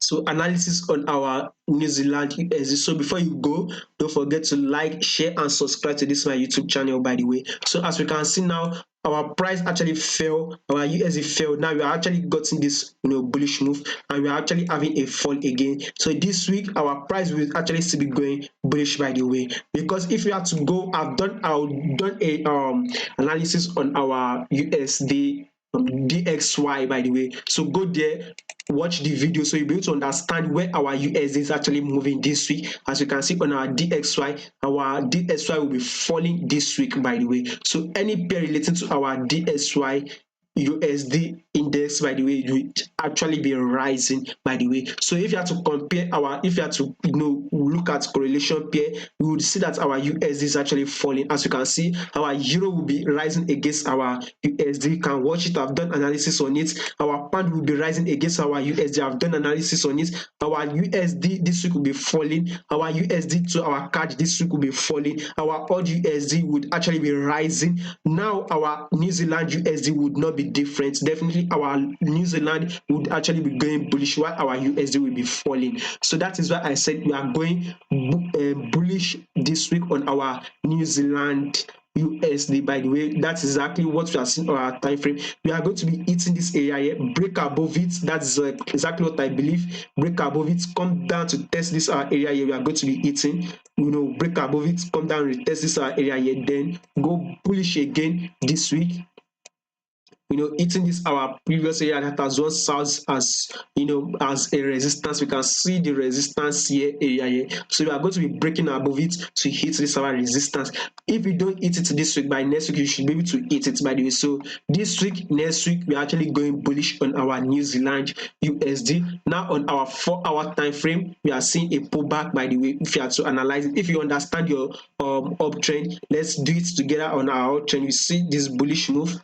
So analysis on our New Zealand USD. So before you go, don't forget to like, share, and subscribe to this my YouTube channel, by the way. So as we can see now, our price actually fell, our USD fell. Now we are actually getting this bullish move, and we are actually having a fall again. So this week our price will actually still be going bullish, by the way, because if we have to go, I've done a analysis on our USD DXY, by the way. So go there, watch the video, so you'll be able to understand where our USD is actually moving this week. As you can see on our DXY will be falling this week, by the way. So any pair relating to our DXY USD index, by the way, will actually be rising, by the way. So if you have to compare if you have to look at correlation pair, we would see that our USD is actually falling. As you can see, our euro will be rising against our USD. You can watch it. I've done analysis on it. Our pound will be rising against our USD. I've done analysis on it. Our USD this week will be falling. Our USD to our CAD this week will be falling. Our odd USD would actually be rising. Now our New Zealand USD would not be different. Definitely our New Zealand would actually be going bullish, while our USD will be falling. So that is why I said we are going bullish this week on our New Zealand USD. By the way, that's exactly what we are seeing on our time frame. We are going to be hitting this area here, break above it. That's exactly what I believe. Break above it, come down to test this area here. We are going to be hitting, break above it, come down, retest this area here, then go bullish again this week. Hitting this our previous area that has once served as as a resistance. We can see the resistance here area here. So we are going to be breaking above it to hit this our resistance. If you don't hit it this week, by next week you should be able to hit it, by the way. So this week, next week, we're actually going bullish on our New Zealand USD. Now on our 4-hour time frame, we are seeing a pullback, by the way. If you have to analyze it, if you understand your uptrend, let's do it together on our uptrend. You see this bullish move,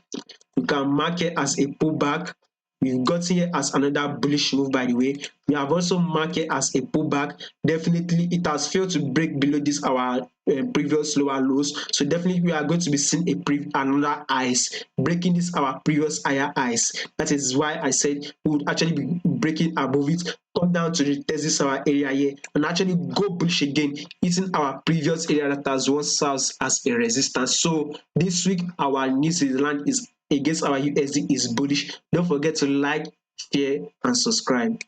you can mark it as a pullback. We've got here as another bullish move, by the way. We have also marked it as a pullback. Definitely it has failed to break below this our previous lower lows. So definitely we are going to be seeing another highs, breaking this our previous higher highs. That is why I said we would actually be breaking above it, come down to retest this our area here, and actually go bullish again, hitting our previous area that has once served as a resistance. So this week our New Zealand is against our USD is bullish. Don't forget to like, share, and subscribe.